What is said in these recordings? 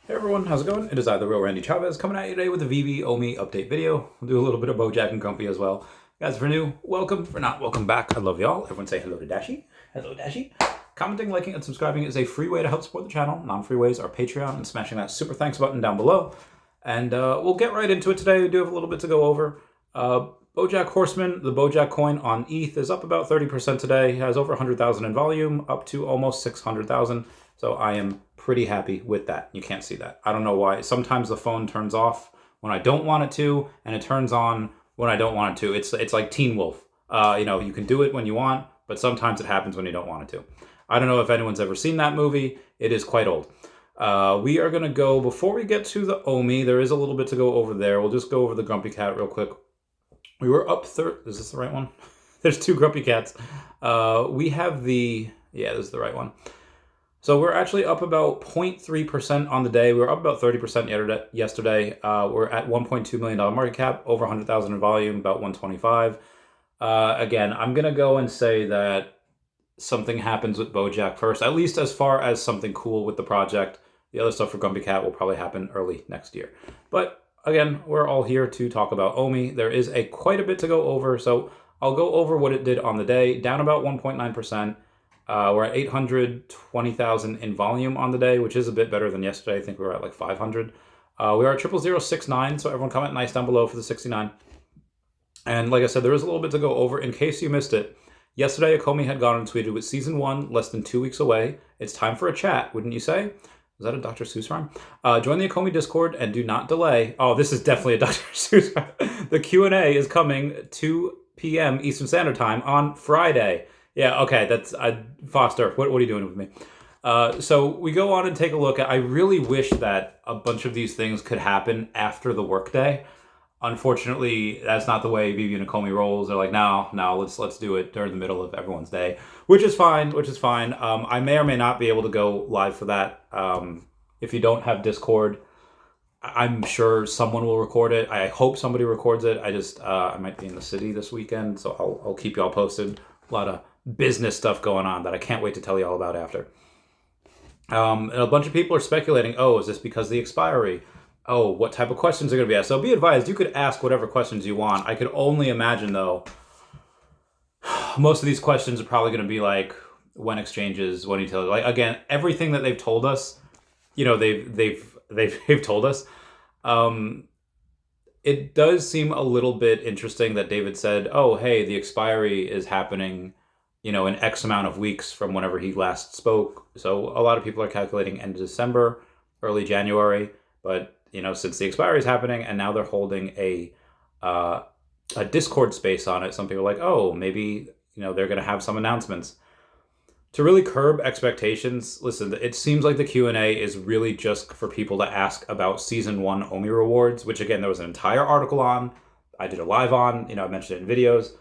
Hey everyone, how's it going? It is I, the real Randy Chavez, coming at you today with a VeVe OMI update video. We'll do a little bit of Bojack and Comfy as well. Guys, for new, welcome. For not, welcome back. I love y'all. Everyone say hello to Dashi. Hello, Dashi. Commenting, liking, and subscribing is a free way to help support the channel. Non-free ways are Patreon and smashing that super thanks button down below. And we'll get right into it today. We do have a little bit to go over. Bojack Horseman, the Bojack coin on ETH is up about 30% today. It has over 100,000 in volume, up to almost 600,000. So I am pretty happy with that. You can't see that. I don't know why. Sometimes the phone turns off when I don't want it to, and it turns on when I don't want it to. It's like Teen Wolf. You can do it when you want, but sometimes it happens when you don't want it to. I don't know if anyone's ever seen that movie. It is quite old. We are going to go, before we get to the OMI, there is a little bit to go over there. We'll just go over the Grumpy Cat real quick. We were up is this the right one? There's two Grumpy Cats. We have this is the right one. So we're actually up about 0.3% on the day. We were up about 30% yesterday. We're at $1.2 million market cap, over 100,000 in volume, about 125. Again, I'm going to go and say that something happens with Bojack first, at least as far as something cool with the project. The other stuff for Grumpy Cat will probably happen early next year. But again, we're all here to talk about OMI. There is quite a bit to go over, so I'll go over what it did on the day. Down about 1.9%. We're at 820,000 in volume on the day, which is a bit better than yesterday. I think we were at like 500. We are at 00069, so everyone comment nice down below for the 69. And like I said, there is a little bit to go over. In case you missed it, yesterday Akomi had gone and tweeted with Season 1 less than 2 weeks away. It's time for a chat, wouldn't you say? Is that a Dr. Seuss rhyme? Join the Akomi Discord and do not delay. Oh, this is definitely a Dr. Seuss rhyme. The Q&A is coming 2 p.m. Eastern Standard Time on Friday. Yeah, okay, that's Foster. What are you doing with me? So we go on and take a look. I really wish that a bunch of these things could happen after the workday. Unfortunately, that's not the way VeVe and Akomi rolls. They're like, no, let's do it during the middle of everyone's day, which is fine. I may or may not be able to go live for that. If you don't have Discord, I'm sure someone will record it. I hope somebody records it. I might be in the city this weekend, so I'll keep y'all posted. A lot of business stuff going on that I can't wait to tell you all about after. And a bunch of people are speculating, oh, is this because of the expiry? Oh, what type of questions are going to be asked? So be advised, you could ask whatever questions you want. I could only imagine, though, most of these questions are probably going to be like, when exchanges, when utility. Like, again, everything that they've told us, they've told us. It does seem a little bit interesting that David said, oh, hey, the expiry is happening in X amount of weeks from whenever he last spoke. So a lot of people are calculating end of December, early January. But, since the expiry is happening and now they're holding a Discord space on it, some people are like, oh, maybe, they're going to have some announcements. To really curb expectations, listen, it seems like the Q&A is really just for people to ask about Season 1 OMI rewards, which, again, there was an entire article on. I did a live on. I mentioned it in videos.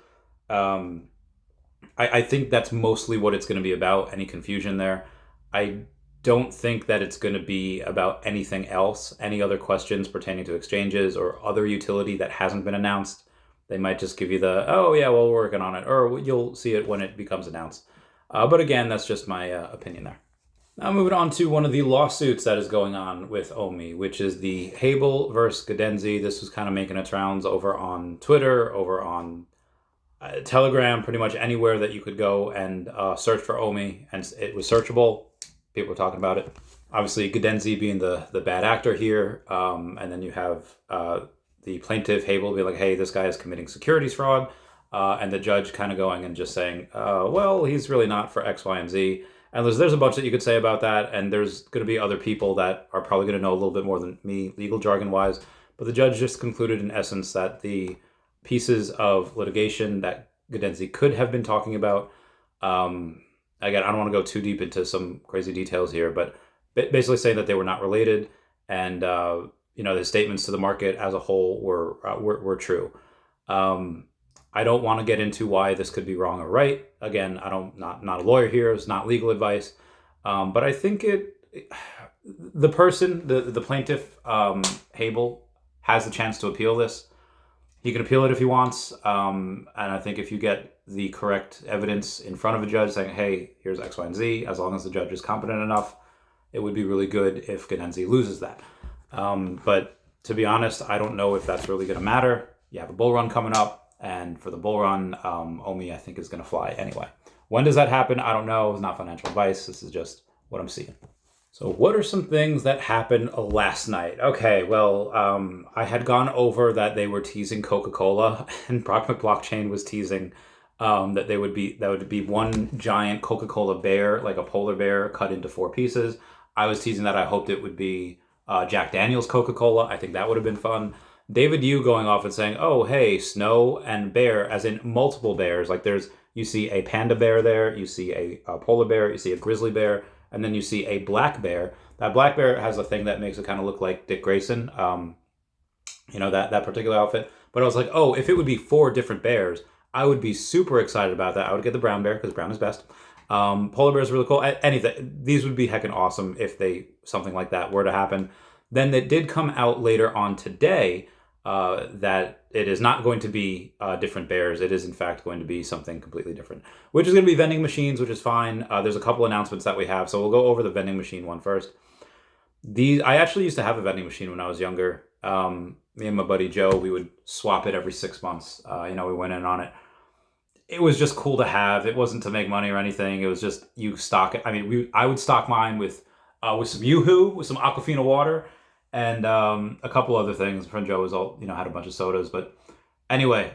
I think that's mostly what it's going to be about, any confusion there. I don't think that it's going to be about anything else, any other questions pertaining to exchanges or other utility that hasn't been announced. They might just give you oh, yeah, well, we're working on it, or you'll see it when it becomes announced. But again, that's just my opinion there. Now moving on to one of the lawsuits that is going on with OMI, which is the Hable versus Gadenzi. This was kind of making its rounds over on Twitter, over on Telegram, pretty much anywhere that you could go and search for OMI, and it was searchable. People were talking about it. Obviously, Gadenzi being the bad actor here, and then you have the plaintiff, Hable, being like, hey, this guy is committing securities fraud, and the judge kind of going and just saying, well, he's really not for X, Y, and Z. And there's a bunch that you could say about that, and there's going to be other people that are probably going to know a little bit more than me, legal jargon-wise. But the judge just concluded, in essence, that the pieces of litigation that Gadenzi could have been talking about, again, I don't want to go too deep into some crazy details here, but basically saying that they were not related, and the statements to the market as a whole were true. I don't want to get into why this could be wrong or right. Again, not a lawyer here. It's not legal advice, but I think the plaintiff, Hable, has the chance to appeal this. He can appeal it if he wants, and I think if you get the correct evidence in front of a judge saying, hey, here's X, Y, and Z, as long as the judge is competent enough, it would be really good if Ganenzi loses that. But to be honest, I don't know if that's really going to matter. You have a bull run coming up, and for the bull run, OMI, I think, is going to fly anyway. When does that happen? I don't know. It's not financial advice. This is just what I'm seeing. So what are some things that happened last night? Okay, well, I had gone over that they were teasing Coca-Cola, and Brock McBlockchain was teasing that would be one giant Coca-Cola bear, like a polar bear cut into 4 pieces. I was teasing that I hoped it would be Jack Daniel's Coca-Cola. I think that would have been fun. David Yu going off and saying, oh, hey, snow and bear, as in multiple bears. Like you see a panda bear there, you see a polar bear, you see a grizzly bear, and then you see a black bear. That black bear has a thing that makes it kind of look like Dick Grayson, that particular outfit. But I was like, oh, if it would be 4 different bears, I would be super excited about that. I would get the brown bear because brown is best. Polar bear is really cool. Anything, these would be heckin' awesome if something like that were to happen. Then it did come out later on today that it is not going to be different bears. It is in fact going to be something completely different, which is going to be vending machines, which is fine. There's a couple announcements that we have, so we'll go over the vending machine one first. I actually used to have a vending machine when I was younger. Me and my buddy Joe, we would swap it every 6 months. We went in on it. It was just cool to have. It wasn't to make money or anything. It was just you stock it. I mean, I would stock mine with some Yoo-Hoo, with some Aquafina water, and a couple other things. My friend Joe was had a bunch of sodas. But anyway,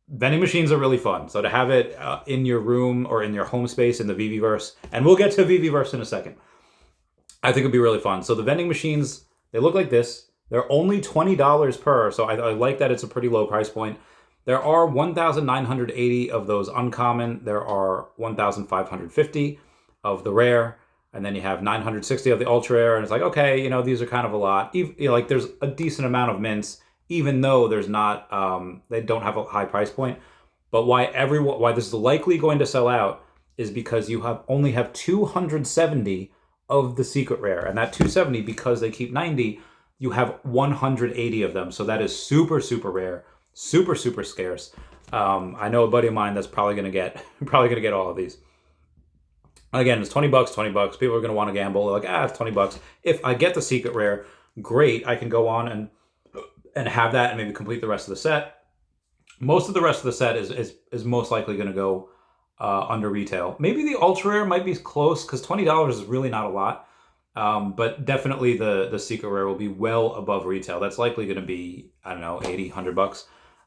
vending machines are really fun. So to have it in your room or in your home space in the Veveverse, and we'll get to Veveverse in a second, I think it'd be really fun. So the vending machines, they look like this. They're only $20 per, so I like that it's a pretty low price point. There are 1,980 of those uncommon. There are 1,550 of the rare. And then you have 960 of the ultra rare. And it's like, okay, these are kind of a lot. There's a decent amount of mints, even though there's not, they don't have a high price point. But why this is likely going to sell out is because you only have 270 of the secret rare. And that 270, because they keep 90, you have 180 of them. So that is super, super rare. Super, super scarce. I know a buddy of mine that's probably gonna get all of these. Again, it's $20, $20. People are gonna want to gamble. They're like, it's $20. If I get the secret rare, great. I can go on and have that and maybe complete the rest of the set. Most of the rest of the set is most likely gonna go under retail. Maybe the ultra rare might be close because $20 is really not a lot. But definitely the secret rare will be well above retail. That's likely going to be, I don't know, $80, $100.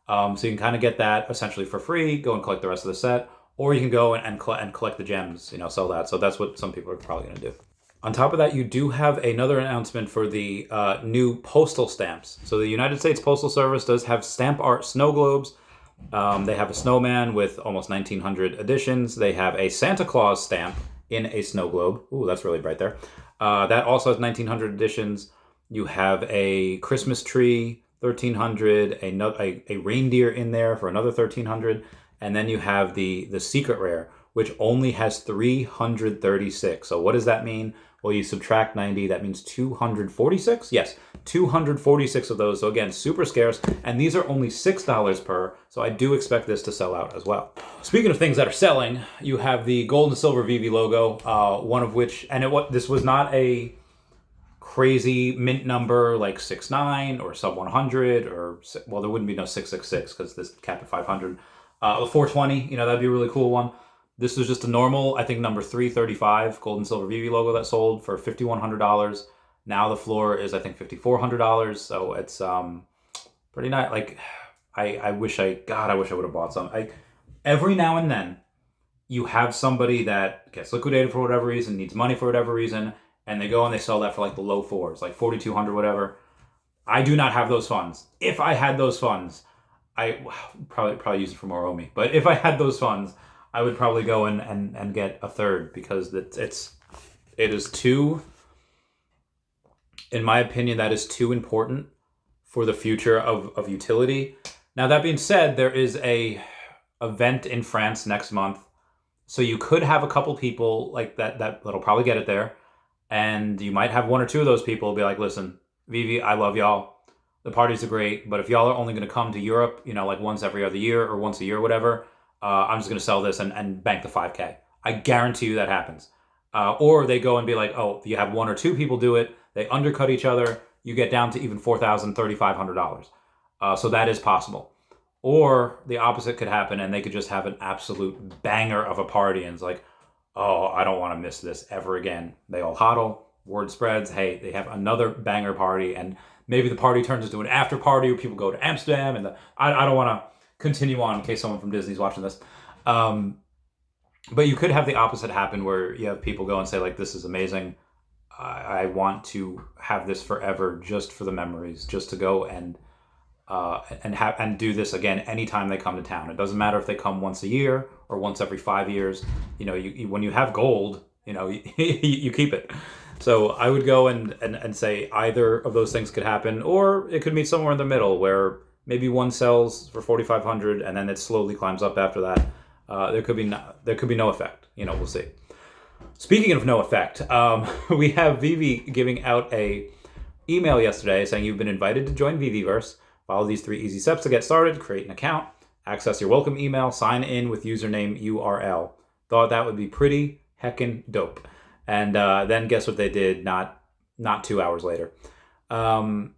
So you can kind of get that essentially for free, go and collect the rest of the set, or you can go and collect the gems, sell that. So that's what some people are probably going to do. On top of that, you do have another announcement for the new postal stamps. So the United States Postal Service does have stamp art snow globes. They have a snowman with almost 1,900 editions. They have a Santa Claus stamp in a snow globe. Ooh, that's really bright there. That also has 1,900 editions. You have a Christmas tree, 1,300, a reindeer in there for another 1,300, and then you have the secret rare, which only has 336. So what does that mean? Well, you subtract 90, that means 246? Yes, 246 of those. So again, super scarce, and these are only $6 per, so I do expect this to sell out as well. Speaking of things that are selling, you have the gold and silver VeVe logo, one of which, and this was not a crazy mint number like 69 or sub 100 or, well, there wouldn't be no 666 because this cap at 500. 420, that'd be a really cool one. This was just a normal, I think, number 335 gold and silver VeVe logo that sold for $5,100. Now the floor is, I think, $5,400. So it's pretty nice. Like, I wish I would have bought some. Every now and then, you have somebody that gets liquidated for whatever reason, needs money for whatever reason, and they go and they sell that for like the low fours, like 4,200, whatever. I do not have those funds. If I had those funds, I probably use it for more OMI. But if I had those funds, I would probably go and get a third because it is too, in my opinion, that is too important for the future of utility. Now, that being said, there is a event in France next month. So you could have a couple people like that'll probably get it there. And you might have one or two of those people be like, listen, VeVe, I love y'all. The parties are great, but if y'all are only going to come to Europe, like once every other year or once a year, whatever, I'm just going to sell this and bank the 5K. I guarantee you that happens. Or they go and be like, oh, you have 1 or 2 people do it, they undercut each other, you get down to even $4,000, $3,500. So that is possible. Or the opposite could happen, and they could just have an absolute banger of a party, and it's like, oh, I don't want to miss this ever again. They all hodl, word spreads, hey, they have another banger party, and maybe the party turns into an after party where people go to Amsterdam, and I don't want to continue on in case someone from Disney's watching this. But you could have the opposite happen where you have people go and say, like, this is amazing. I want to have this forever, just for the memories, just to go and do this again anytime they come to town. It doesn't matter if they come once a year or once every 5 years. You know, when you have gold, you know, you keep it. So I would go and say either of those things could happen, or it could meet somewhere in the middle where maybe one sells for $4,500 and then it slowly climbs up after that. There could be no effect. You know, we'll see. Speaking of no effect, we have VeVe giving out a email yesterday saying you've been invited to join Veveverse. Follow these 3 easy steps to get started. Create an account, access your welcome email, sign in with username URL. Thought that would be pretty heckin' dope. And then guess what they did? Not 2 hours later. The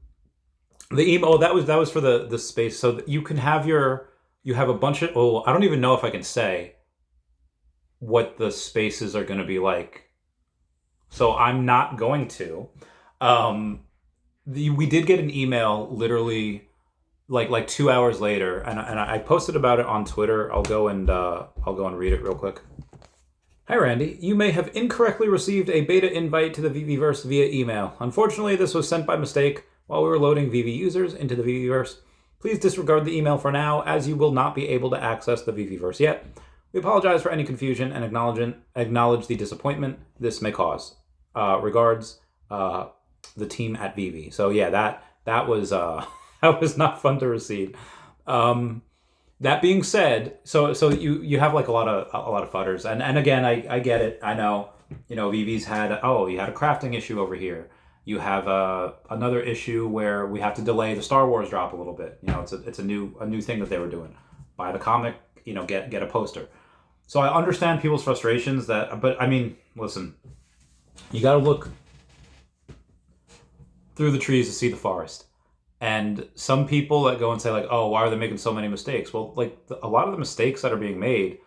email that was for the space, so that you can have you have a bunch of, I don't even know if I can say what the spaces are going to be like, so I'm not going to. We did get an email literally like 2 hours later, and I posted about it on Twitter. I'll go and read it real quick. Hi Randy, you may have incorrectly received a beta invite to the Veveverse via email. Unfortunately, this was sent by mistake while we were loading VeVe users into the Veveverse. Please disregard the email for now, as you will not be able to access the Veveverse yet. We apologize for any confusion and acknowledge the disappointment this may cause. Regards, the team at VeVe. So yeah, that was that was not fun to receive. That being said, so you have like a lot of fudders, and again, I get it. I know, you know, VeVe's had you had a crafting issue over here. You have another issue where we have to delay the Star Wars drop a little bit. You know, it's a new thing that they were doing. Buy the comic, you know, get a poster. So I understand people's frustrations but I mean, listen, you got to look through the trees to see the forest. And some people that go and say like, oh, why are they making so many mistakes? Well, like a lot of the mistakes that are being made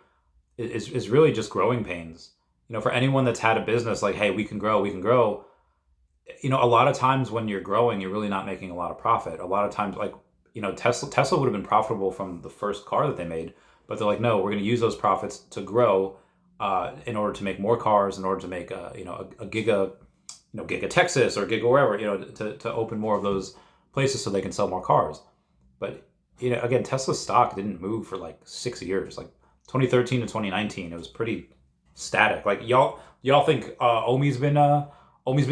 is really just growing pains. You know, for anyone that's had a business, like, hey, we can grow. You know, a lot of times when you're growing, you're really not making a lot of profit. A lot of times, like, you know, Tesla would have been profitable from the first car that they made, but they're like, no, we're going to use those profits to grow in order to make more cars, in order to make a Giga Texas or Giga wherever, you know, to open more of those places so they can sell more cars. But, you know, again, Tesla's stock didn't move for like 6 years, like 2013 to 2019. It was pretty static. Like y'all think OMI's been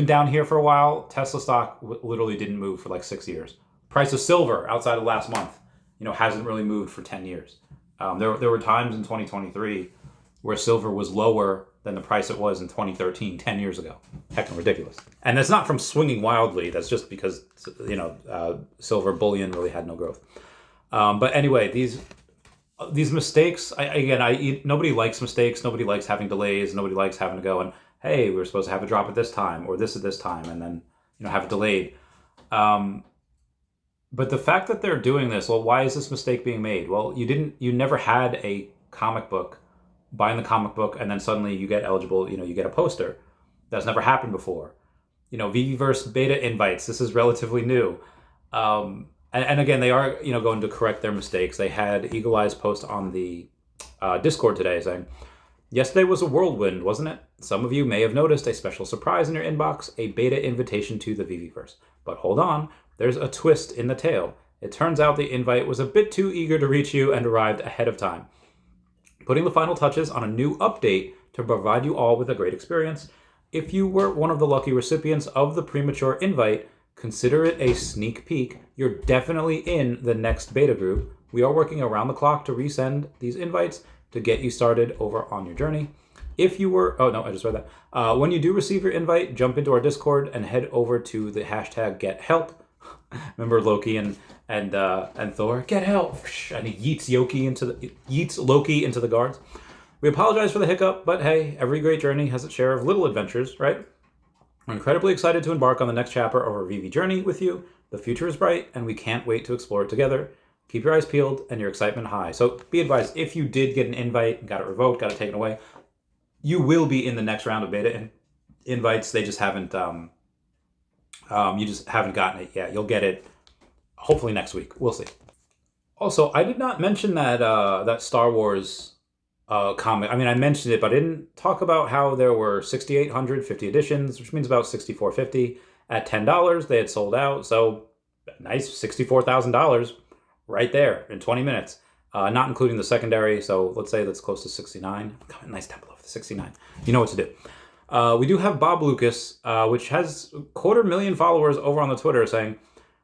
down here for a while. Tesla stock literally didn't move for like 6 years. Price of silver outside of last month, you know, hasn't really moved for 10 years. There were times in 2023 where silver was lower than the price it was in 2013, 10 years ago. Heckin' ridiculous. And that's not from swinging wildly. That's just because, you know, silver bullion really had no growth. But anyway, these mistakes, nobody likes mistakes. Nobody likes having delays. Nobody likes having to go and, hey, we were supposed to have a drop at this time or this at this time, and then, you know, have it delayed. But the fact that they're doing this, well, why is this mistake being made? Well, you never had a comic book, buying the comic book, and then suddenly you get eligible, you know, you get a poster. That's never happened before. You know, Veveverse beta invites, this is relatively new. And again, they are, you know, going to correct their mistakes. They had Eagle Eyes post on the Discord today saying, yesterday was a whirlwind, wasn't it? Some of you may have noticed a special surprise in your inbox, a beta invitation to the Veveverse. But hold on, there's a twist in the tale. It turns out the invite was a bit too eager to reach you and arrived ahead of time, putting the final touches on a new update to provide you all with a great experience. If you were one of the lucky recipients of the premature invite, consider it a sneak peek. You're definitely in the next beta group. We are working around the clock to resend these invites to get you started over on your journey. If you were, I just read that. When you do receive your invite, jump into our Discord and head over to the hashtag #GetHelp. Remember Loki and Thor, get help, and he yeets Loki into the guards. We apologize for the hiccup, but hey, every great journey has its share of little adventures, right? We're incredibly excited to embark on the next chapter of our VeVe journey with you. The future is bright, and we can't wait to explore it together. Keep your eyes peeled and your excitement high. So be advised, if you did get an invite, got it revoked, got it taken away, you will be in the next round of beta invites. They just haven't, you just haven't gotten it yet. You'll get it hopefully next week. We'll see. Also, I did not mention that that Star Wars comic. I mean, I mentioned it, but I didn't talk about how there were 6,850 editions, which means about $6,450 at $10. They had sold out, so nice $64,000 right there in 20 minutes, not including the secondary. So let's say that's close to 69. Nice tempo of the 69. You know what to do. We do have Bob Lucas, which has 250,000 followers over on the Twitter, saying,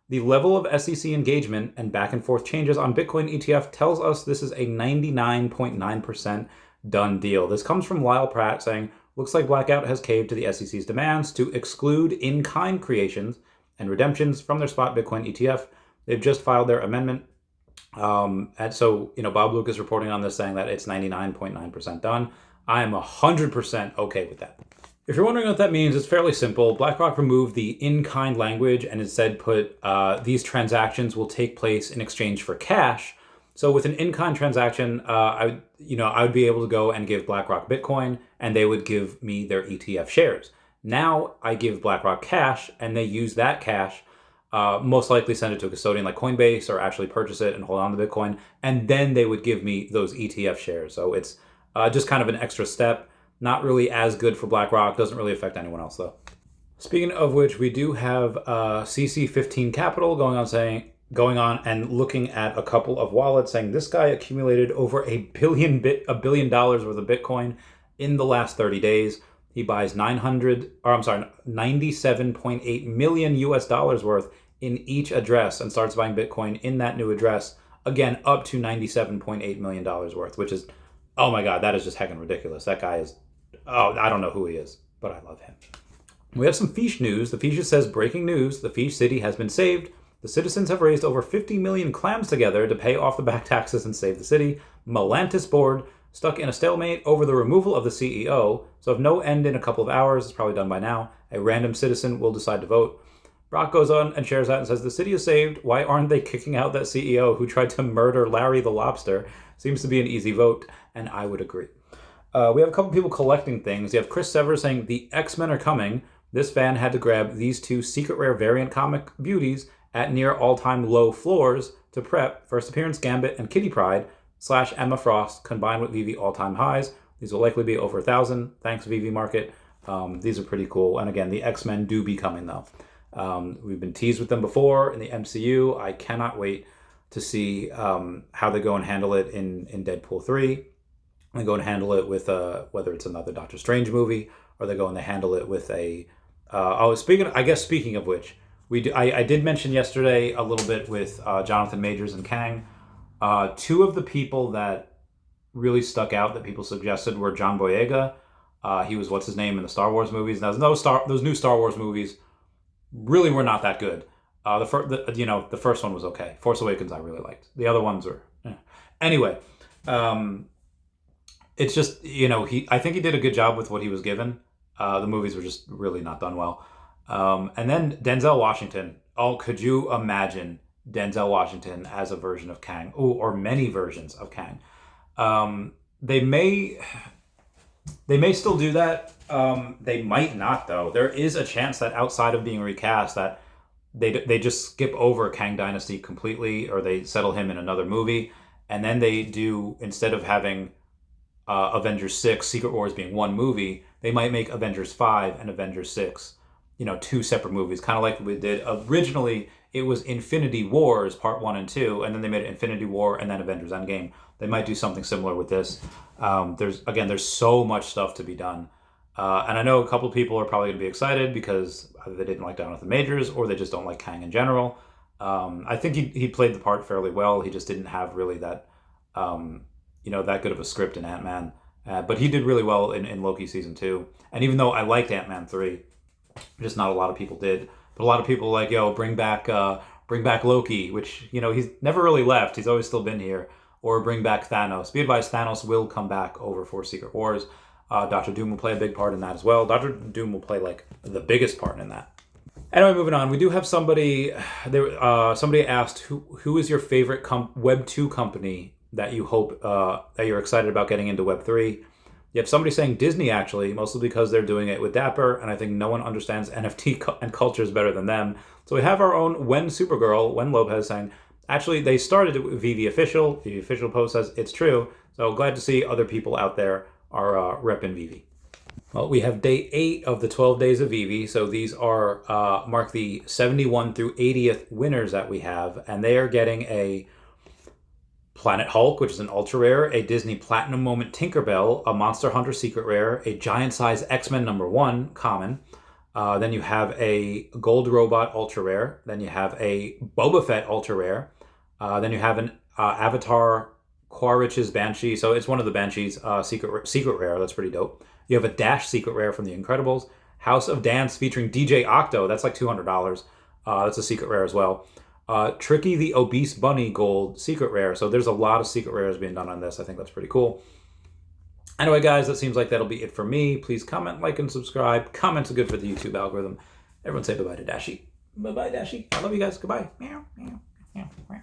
the level of SEC engagement and back and forth changes on Bitcoin ETF tells us this is a 99.9% done deal. This comes from Lyle Pratt saying, looks like Blackout has caved to the SEC's demands to exclude in-kind creations and redemptions from their spot Bitcoin ETF. They've just filed their amendment. And so, Bob Lucas reporting on this saying that it's 99.9% done. I am 100% okay with that. If you're wondering what that means, it's fairly simple. BlackRock removed the in-kind language and instead put these transactions will take place in exchange for cash. So with an in-kind transaction, I would be able to go and give BlackRock Bitcoin, and they would give me their ETF shares. Now I give BlackRock cash, and they use that cash, most likely send it to a custodian like Coinbase, or actually purchase it and hold on to Bitcoin, and then they would give me those ETF shares. So it's just kind of an extra step. Not really as good for BlackRock. Doesn't really affect anyone else, though. Speaking of which, we do have CC15 Capital going on and looking at a couple of wallets, saying this guy accumulated over $1 billion worth of Bitcoin in the last 30 days. He buys 97.8 million US dollars worth in each address and starts buying Bitcoin in that new address. Again, up to $97.8 million worth, which is, oh my God, that is just heckin' ridiculous. That guy is, I don't know who he is, but I love him. We have some Feesh news. The Feesh says, breaking news, the Feesh city has been saved. The citizens have raised over 50 million clams together to pay off the back taxes and save the city. Melantis board stuck in a stalemate over the removal of the CEO. So if no end in a couple of hours, it's probably done by now, a random citizen will decide to vote. Brock goes on and shares that and says, the city is saved. Why aren't they kicking out that CEO who tried to murder Larry the Lobster? Seems to be an easy vote, and I would agree. We have a couple people collecting things. You have Chris Sever saying, the X-Men are coming. This fan had to grab these two secret rare variant comic beauties at near all-time low floors to prep First Appearance Gambit and Kitty Pryde / Emma Frost combined with VeVe all-time highs. These will likely be over 1,000. Thanks, VeVe Market. These are pretty cool. And again, the X-Men do be coming, though. We've been teased with them before in the MCU. I cannot wait to see how they go and handle it in Deadpool 3. They go and handle it with whether it's another Doctor Strange movie, or they go and they handle it with a speaking of which, I did mention yesterday a little bit with Jonathan Majors and Kang. Two of the people that really stuck out that people suggested were John Boyega. He was what's his name in the Star Wars movies. Now those new Star Wars movies really were not that good. The first one was okay. Force Awakens I really liked. The other ones were anyway. It's just, I think he did a good job with what he was given. The movies were just really not done well. And then Denzel Washington. Oh, could you imagine Denzel Washington as a version of Kang? Oh, or many versions of Kang. They may still do that. They might not, though. There is a chance that outside of being recast, that they just skip over Kang Dynasty completely, or they settle him in another movie, and then they do, instead of having Avengers 6, Secret Wars being one movie, they might make Avengers 5 and Avengers 6, two separate movies, kind of like we did. Originally, it was Infinity Wars Part 1 and 2, and then they made it Infinity War and then Avengers Endgame. They might do something similar with this. There's so much stuff to be done. And I know a couple of people are probably going to be excited because either they didn't like Jonathan Majors or they just don't like Kang in general. I think he played the part fairly well. He just didn't have really that that good of a script in Ant-Man. But he did really well in Loki season 2. And even though I liked Ant-Man 3, just not a lot of people did. But a lot of people were like, bring back Loki, which, he's never really left. He's always still been here. or bring back Thanos. Be advised, Thanos will come back over for Secret Wars. Dr. Doom will play a big part in that as well. Dr. Doom will play like the biggest part in that. Anyway, moving on. We do have somebody there. Somebody asked who is your favorite Web 2 company that you hope that you're excited about getting into Web 3. You have somebody saying Disney, actually, mostly because they're doing it with Dapper, and I think no one understands NFT and cultures better than them. So we have our own Wen Supergirl, Wen Lopez, saying, actually, they started it with VeVe Official. VeVe Official post says it's true. So glad to see other people out there are repping VeVe. Well, we have day 8 of the 12 days of VeVe. So these are mark the 71 through 80th winners that we have, and they are getting a Planet Hulk, which is an ultra rare, a Disney Platinum Moment Tinkerbell, a Monster Hunter Secret Rare, a Giant Size X-Men #1 common. Then you have a Gold Robot ultra rare. Then you have a Boba Fett ultra rare. Then you have an Avatar Quaritch's Banshee. So it's one of the Banshees secret rare. That's pretty dope. You have a Dash secret rare from The Incredibles. House of Dance featuring DJ Octo. That's like $200. That's a secret rare as well. Tricky the Obese Bunny Gold secret rare. So there's a lot of secret rares being done on this. I think that's pretty cool. Anyway, guys, that seems like that'll be it for me. Please comment, like, and subscribe. Comments are good for the YouTube algorithm. Everyone say bye-bye to Dashi. Bye-bye, Dashi. I love you guys. Goodbye. Meow, meow, meow, meow.